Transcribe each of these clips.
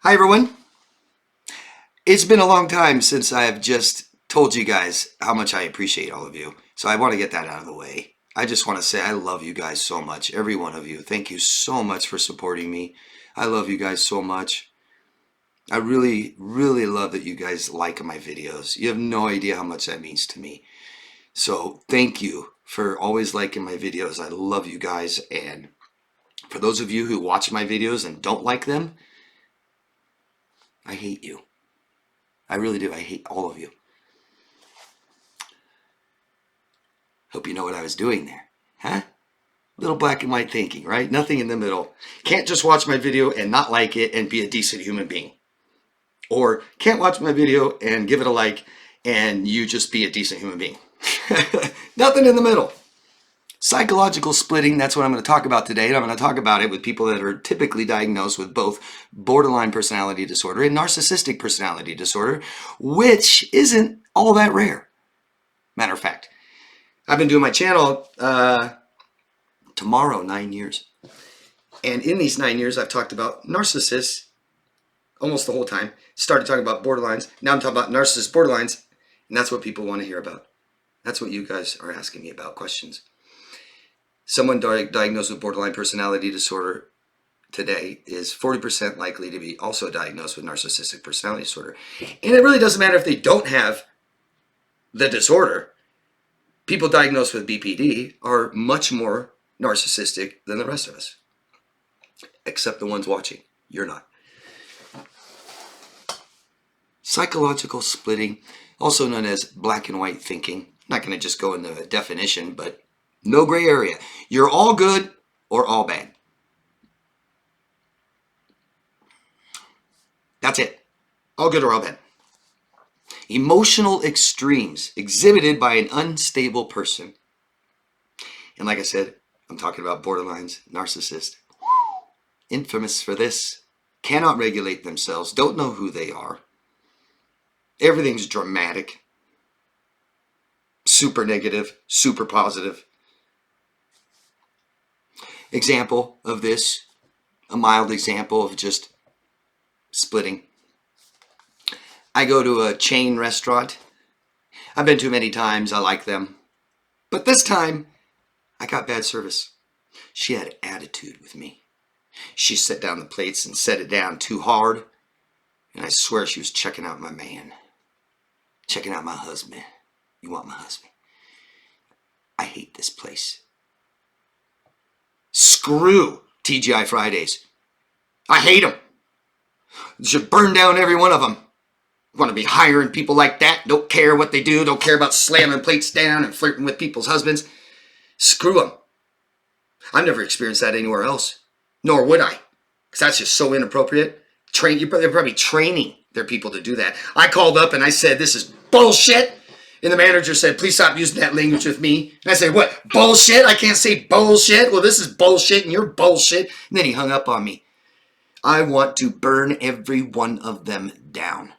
Hi everyone. It's been a long time since I've just told you guys how much I appreciate all of you. So I want to get that out of the way. I just want to say I love you guys so much, every one of you. Thank you so much for supporting me. I love you guys so much. I really, really love that you guys like my videos. You have no idea how much that means to me. So thank you for always liking my videos. I love you guys. And for those of you who watch my videos and don't like them, I hate you. I really do. I hate all of you. Hope you know what I was doing there. Huh? Little black and white thinking, right? Nothing in the middle. Can't just watch my video and not like it and be a decent human being. Or can't watch my video and give it a like and you just be a decent human being. Nothing in the middle. Psychological splitting, that's what I'm going to talk about today. And I'm going to talk about it with people that are typically diagnosed with both borderline personality disorder and narcissistic personality disorder, which isn't all that rare. Matter of fact, I've been doing my channel tomorrow 9 years. And in these 9 years, I've talked about narcissists almost the whole time. Started talking about borderlines. Now I'm talking about narcissist borderlines. And that's what people want to hear about. That's what you guys are asking me about, questions. Someone diagnosed with borderline personality disorder today is 40% likely to be also diagnosed with narcissistic personality disorder. And it really doesn't matter if they don't have the disorder. People diagnosed with BPD are much more narcissistic than the rest of us. Except the ones watching. You're not. Psychological splitting, also known as black and white thinking. I'm not going to just go into a definition, but no gray area. You're all good or all bad. That's it. All good or all bad. Emotional extremes exhibited by an unstable person. And like I said, I'm talking about borderlines, narcissists. Infamous for this. Cannot regulate themselves. Don't know who they are. Everything's dramatic. Super negative. Super positive. Example of this, a mild example of just splitting. I go to a chain restaurant. I've been to many times. I like them. But this time, I got bad service. She had attitude with me. She set down the plates and set it down too hard. And I swear she was checking out my man. Checking out my husband. You want my husband? I hate this place. Screw TGI Fridays. I hate them. You should burn down every one of them. Want to be hiring people like that? Don't care what they do. Don't care about slamming plates down and flirting with people's husbands. Screw them. I've never experienced that anywhere else. Nor would I. Because that's just so inappropriate. They're probably training their people to do that. I called up and I said, this is bullshit. And the manager said, please stop using that language with me. And I said, what? Bullshit? I can't say bullshit? Well, this is bullshit and you're bullshit. And then he hung up on me. I want to burn every one of them down.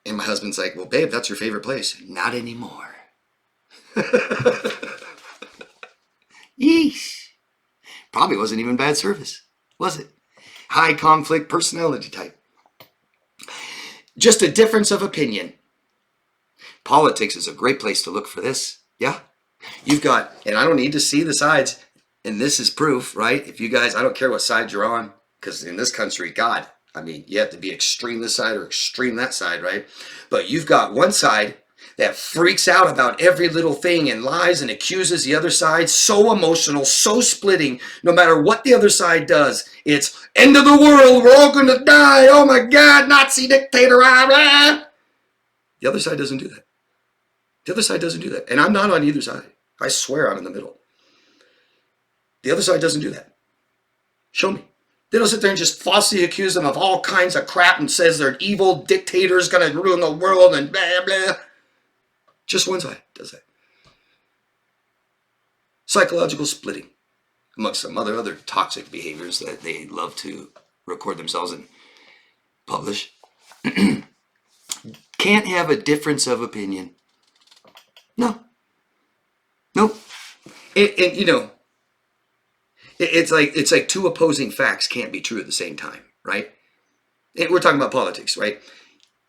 And my husband's like, well, babe, that's your favorite place. Not anymore. Yeesh. Probably wasn't even bad service, was it? High conflict personality type. Just a difference of opinion. Politics is a great place to look for this. Yeah. You've got, and I don't need to see the sides, and this is proof, right? If you guys, I don't care what side you're on, because in this country, God, I mean, you have to be extreme this side or extreme that side, right? But you've got one side that freaks out about every little thing and lies and accuses the other side. So emotional, so splitting, no matter what the other side does. It's end of the world, we're all going to die. Oh my God, Nazi dictator. The other side doesn't do that. The other side doesn't do that. And I'm not on either side. I swear I'm in the middle. The other side doesn't do that. Show me. They don't sit there and just falsely accuse them of all kinds of crap and says they're evil dictators going to ruin the world and blah, blah. Just one side does that. Psychological splitting, amongst some other toxic behaviors that they love to record themselves and publish. Can't have a difference of opinion. No. Nope. And you know, It's like two opposing facts can't be true at the same time, right? And we're talking about politics, right?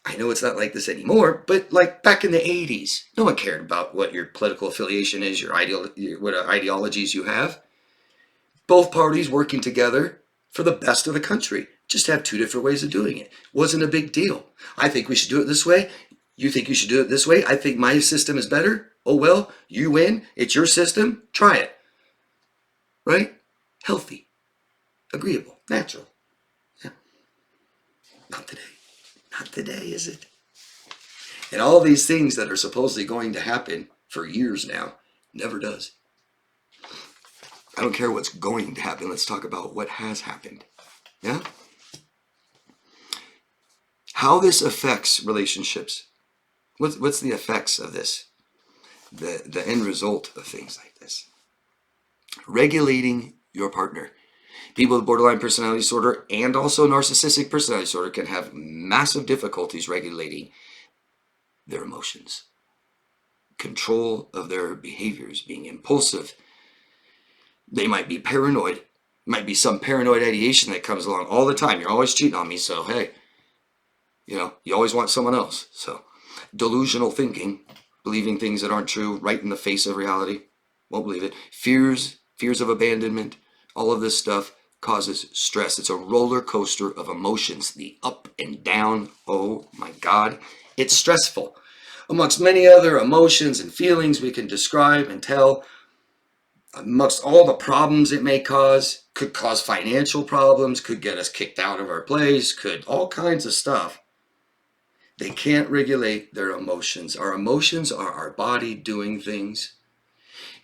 I know it's not like this anymore, but like back in the 80s, no one cared about what your political affiliation is, what ideologies you have. Both parties working together for the best of the country. Just have two different ways of doing it. Wasn't a big deal. I think we should do it this way. You think you should do it this way. I think my system is better. Oh well, you win. It's your system. Try it. Right? Healthy, agreeable, natural. Yeah. Not today. Not today, is it? And all these things that are supposedly going to happen for years now never does. I don't care what's going to happen. Let's talk about what has happened. Yeah? How this affects relationships. What's the effects of this? The end result of things like this. Regulating your partner. People with borderline personality disorder and also narcissistic personality disorder can have massive difficulties regulating their emotions. Control of their behaviors, being impulsive. They might be paranoid. Might be some paranoid ideation that comes along all the time. You're always cheating on me, so hey, you always want someone else. So delusional thinking, believing things that aren't true, right in the face of reality. Won't believe it. Fears of abandonment, all of this stuff causes stress. It's a roller coaster of emotions, the up and down. Oh my God, it's stressful. Amongst many other emotions and feelings we can describe and tell, amongst all the problems it may cause, could cause financial problems, could get us kicked out of our place, could all kinds of stuff. They can't regulate their emotions. Our emotions are our body doing things.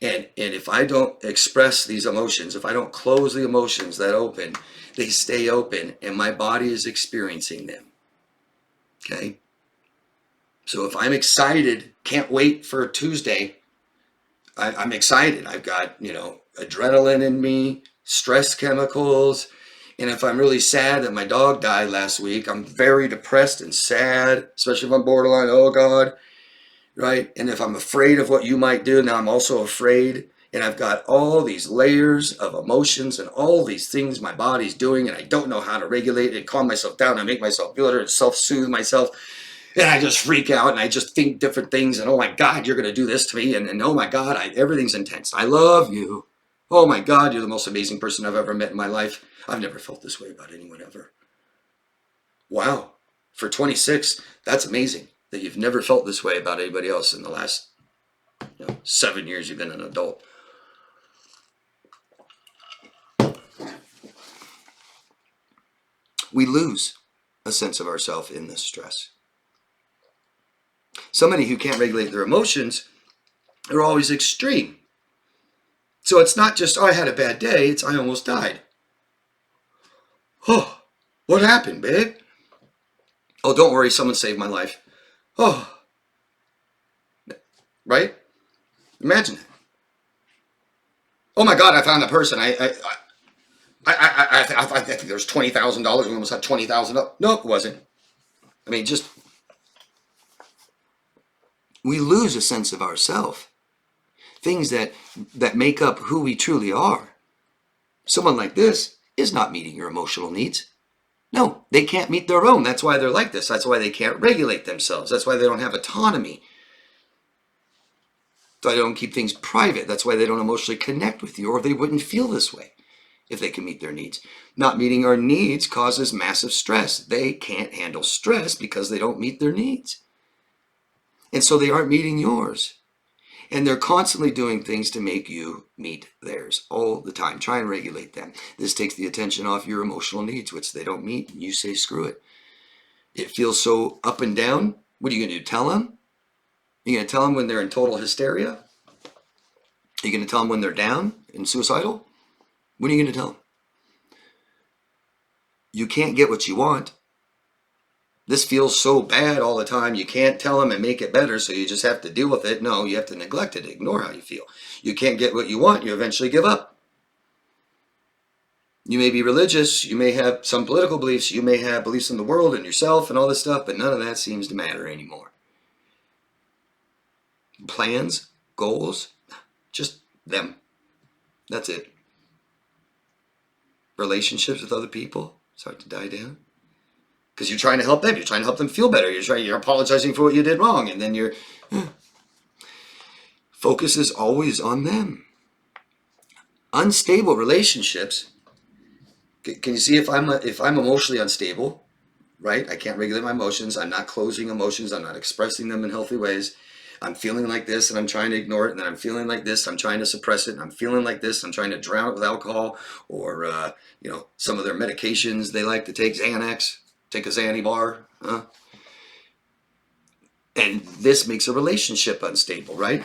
And if I don't express these emotions, if I don't close the emotions that open, they stay open and my body is experiencing them. Okay? So if I'm excited, can't wait for Tuesday, I'm excited. I've got, adrenaline in me, stress chemicals. And if I'm really sad that my dog died last week, I'm very depressed and sad, especially if I'm borderline. Oh God. Right? And if I'm afraid of what you might do, now I'm also afraid. And I've got all these layers of emotions and all these things my body's doing, and I don't know how to regulate it and calm myself down and make myself feel better and self-soothe myself. And I just freak out and I just think different things. And oh my God, you're going to do this to me. And oh my God, everything's intense. I love you. Oh my God, you're the most amazing person I've ever met in my life. I've never felt this way about anyone ever. Wow. For 26, that's amazing that you've never felt this way about anybody else in the last 7 years you've been an adult. We lose a sense of ourselves in this stress. Somebody who can't regulate their emotions are always extreme. So it's not just, oh, I had a bad day, it's I almost died. Oh, what happened, babe? Oh, don't worry, someone saved my life. Oh, right? Imagine it. Oh my God, I found the person. I think there's $20,000. We almost had $20,000. No, it wasn't. I mean, we lose a sense of ourself. Things that make up who we truly are. Someone like this is not meeting your emotional needs. No, they can't meet their own. That's why they're like this. That's why they can't regulate themselves. That's why they don't have autonomy. So they don't keep things private. That's why they don't emotionally connect with you, or they wouldn't feel this way if they can meet their needs. Not meeting our needs causes massive stress. They can't handle stress because they don't meet their needs. And so they aren't meeting yours. And they're constantly doing things to make you meet theirs all the time. Try and regulate them. This takes the attention off your emotional needs, which they don't meet. And you say, screw it. It feels so up and down. What are you going to do? Tell them? Are you going to tell them when they're in total hysteria? Are you going to tell them when they're down and suicidal? What are you going to tell them? You can't get what you want. This feels so bad all the time. You can't tell them and make it better, so you just have to deal with it. No, you have to neglect it, ignore how you feel. You can't get what you want, you eventually give up. You may be religious, you may have some political beliefs, you may have beliefs in the world and yourself and all this stuff, but none of that seems to matter anymore. Plans, goals, just them. That's it. relationships with other people start to die down. Because you're trying to help them. You're trying to help them feel better. You're apologizing for what you did wrong. And then your focus is always on them. Unstable relationships. Can you see if I'm emotionally unstable, right? I can't regulate my emotions. I'm not closing emotions. I'm not expressing them in healthy ways. I'm feeling like this and I'm trying to ignore it. And then I'm feeling like this. I'm trying to suppress it. And I'm feeling like this. I'm trying to drown it with alcohol or, some of their medications they like to take, Xanax, take a Xanny bar. And this makes a relationship unstable, right?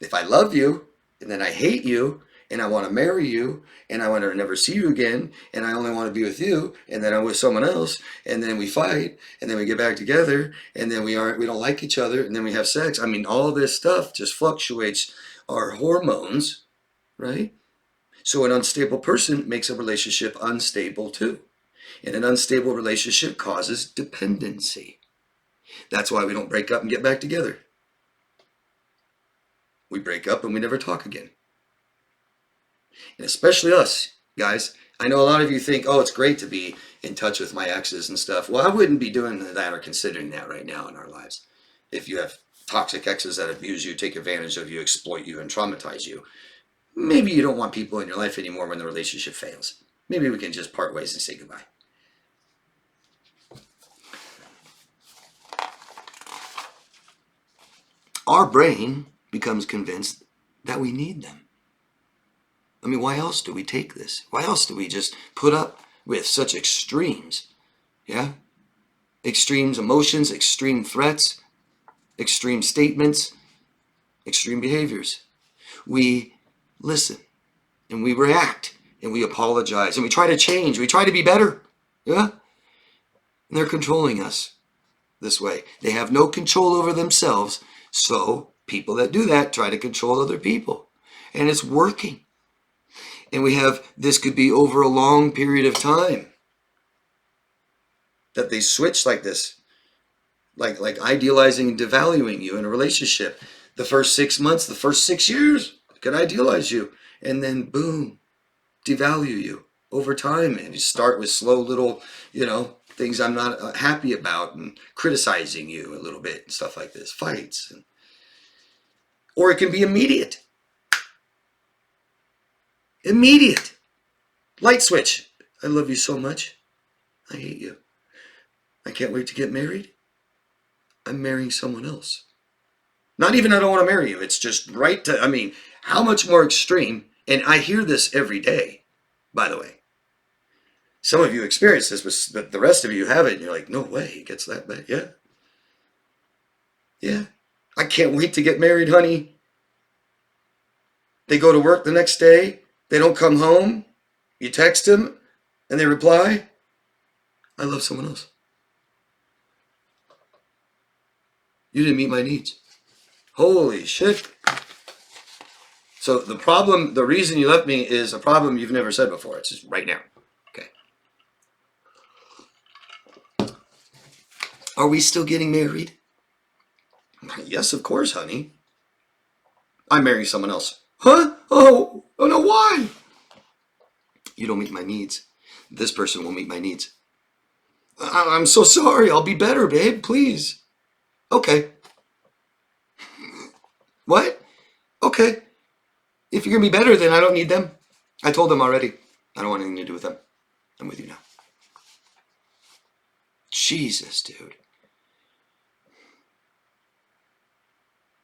If I love you and then I hate you and I want to marry you and I want to never see you again and I only want to be with you and then I'm with someone else and then we fight and then we get back together and then we don't like each other and then we have sex. I mean, all this stuff just fluctuates our hormones, right? So an unstable person makes a relationship unstable too. And an unstable relationship causes dependency. That's why we don't break up and get back together. We break up and we never talk again. And especially us, guys. I know a lot of you think, oh, it's great to be in touch with my exes and stuff. Well, I wouldn't be doing that or considering that right now in our lives. If you have toxic exes that abuse you, take advantage of you, exploit you, and traumatize you, maybe you don't want people in your life anymore when the relationship fails. Maybe we can just part ways and say goodbye. Our brain becomes convinced that we need them. I mean, why else do we take this? Why else do we just put up with such extremes? Yeah? Extremes emotions, extreme threats, extreme statements, extreme behaviors. We listen and we react and we apologize and we try to change. We try to be better. Yeah? And they're controlling us this way. They have no control over themselves. So people that do that try to control other people. And it's working. And this could be over a long period of time that they switch like this. Like idealizing and devaluing you in a relationship. The first 6 months, the first 6 years, could idealize you. And then boom, devalue you over time. And you start with slow little, things I'm not happy about and criticizing you a little bit and stuff like this. Fights. Or it can be immediate. Immediate. Light switch. I love you so much. I hate you. I can't wait to get married. I'm marrying someone else. Not even I don't want to marry you. It's just how much more extreme? And I hear this every day, by the way. Some of you experience this, but the rest of you have it. And you're like, no way, it gets that bad. Yeah. Yeah. I can't wait to get married, honey. They go to work the next day. They don't come home. You text them and they reply, I love someone else. You didn't meet my needs. Holy shit. So the reason you left me is a problem you've never said before. It's just right now. Okay. Are we still getting married? Yes, of course, honey. I'm marrying someone else. Huh? Oh no, why? You don't meet my needs. This person will meet my needs. I'm so sorry. I'll be better, babe. Please. Okay. What? Okay. If you're going to be better, then I don't need them. I told them already. I don't want anything to do with them. I'm with you now. Jesus, dude.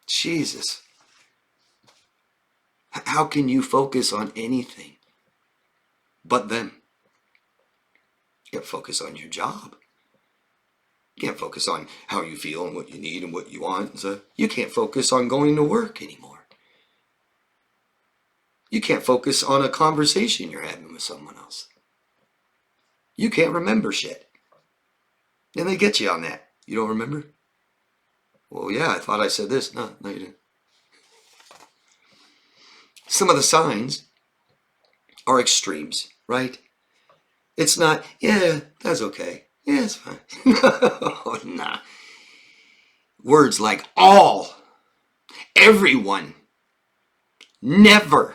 Jesus. How can you focus on anything but them? You can't focus on your job. You can't focus on how you feel and what you need and what you want. So you can't focus on going to work anymore. You can't focus on a conversation you're having with someone else. You can't remember shit. And they get you on that. You don't remember? Well, yeah, I thought I said this. No, you didn't. Some of the signs are extremes, right? It's not, yeah, that's okay. Yeah, it's fine. No, nah. Words like all, everyone, never,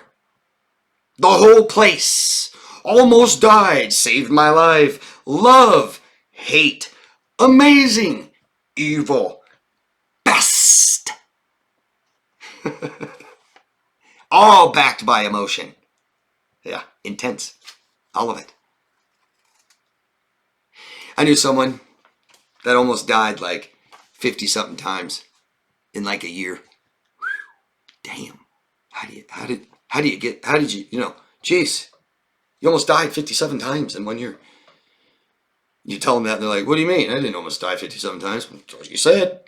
the whole place, almost died, saved my life, love, hate, amazing, evil, best. All backed by emotion. Yeah, intense. All of it. I knew someone that almost died like 50-something times in like a year. Damn. How did you, geez, you almost died 57 times in 1 year. You tell them that, and they're like, what do you mean? I didn't almost die 57 times. That's what you said.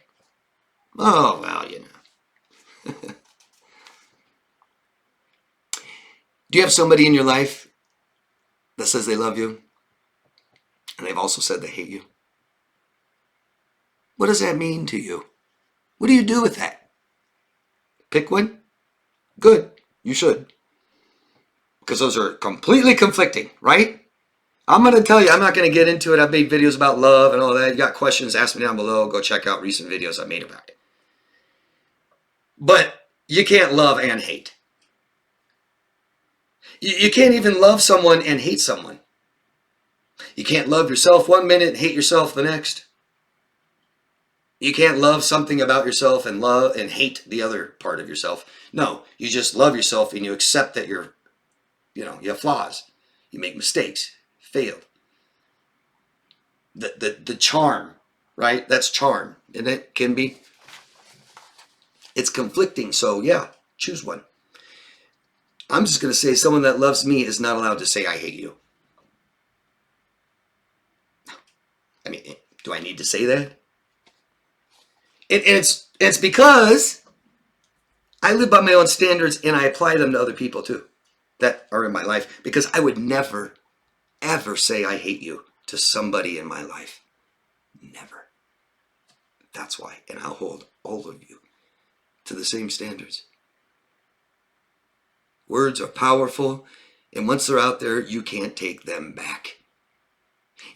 Oh, well, Do you have somebody in your life that says they love you, and they've also said they hate you? What does that mean to you? What do you do with that? Pick one? Good. You should. Because those are completely conflicting, right? I'm going to tell you, I'm not going to get into it. I've made videos about love and all that. You got questions, ask me down below. Go check out recent videos I made about it. But you can't love and hate. You can't even love someone and hate someone. You can't love yourself 1 minute and hate yourself the next. You can't love something about yourself and love and hate the other part of yourself. No, you just love yourself and you accept that you have flaws. You make mistakes, fail. The charm, right? That's charm. And it can be, it's conflicting. So yeah, choose one. I'm just going to say someone that loves me is not allowed to say, I hate you. I mean, do I need to say that? It's because I live by my own standards and I apply them to other people too that are in my life, because I would never, ever say I hate you to somebody in my life. Never. That's why. And I'll hold all of you to the same standards. Words are powerful, and once they're out there, you can't take them back.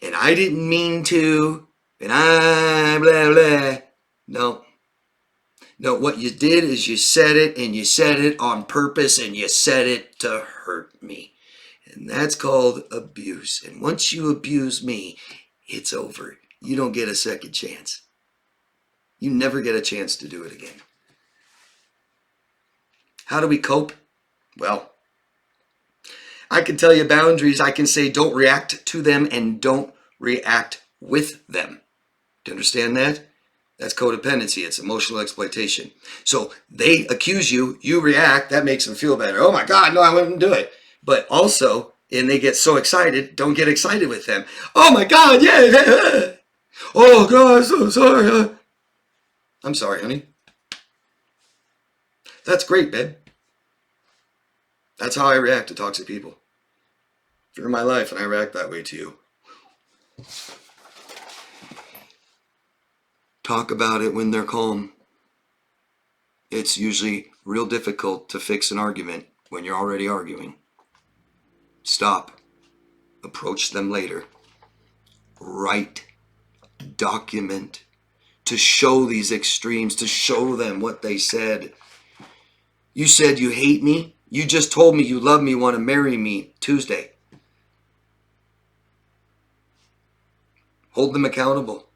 And I didn't mean to, and I blah blah. No, what you did is you said it, and you said it on purpose, and you said it to hurt me. And that's called abuse. And once you abuse me, it's over. You don't get a second chance. You never get a chance to do it again. How do we cope? Well, I can tell you boundaries. I can say don't react to them and don't react with them. Do you understand that? That's codependency. It's emotional exploitation. So they accuse you, you react, that makes them feel better. Oh my God, no, I wouldn't do it. But also, and they get so excited, don't get excited with them. Oh my God, yeah. Oh God, I'm so sorry. I'm sorry, honey. That's great, babe. That's how I react to toxic people. If you're in my life and I react that way to you, talk about it when they're calm. It's usually real difficult to fix an argument when you're already arguing. Stop. Approach them later. Write. Document. To show these extremes, to show them what they said. You said you hate me. You just told me you love me, want to marry me Tuesday. Hold them accountable.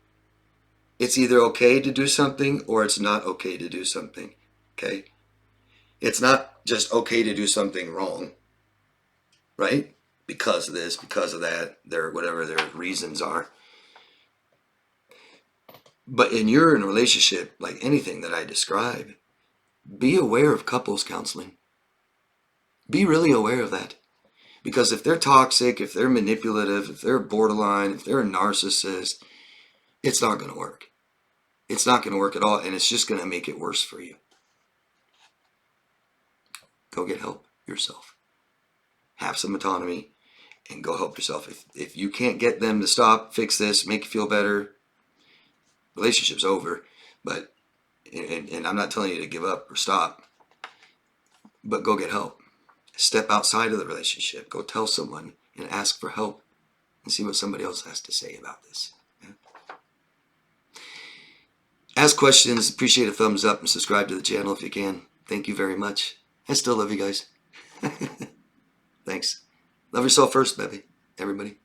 It's either okay to do something or it's not okay to do something. Okay? It's not just okay to do something wrong. Right? Because of this, because of that, whatever their reasons are. But you're in a relationship, like anything that I describe, be aware of couples counseling. Be really aware of that. Because if they're toxic, if they're manipulative, if they're borderline, if they're a narcissist, it's not going to work. It's not going to work at all, and it's just going to make it worse for you. Go get help yourself. Have some autonomy and go help yourself. If you can't get them to stop, fix this, make you feel better, relationship's over. But and I'm not telling you to give up or stop, but go get help. Step outside of the relationship. Go tell someone and ask for help and see what somebody else has to say about this. Yeah? Ask questions. Appreciate a thumbs up and subscribe to the channel if you can. Thank you very much. I still love you guys. Thanks. Love yourself first, baby. Everybody.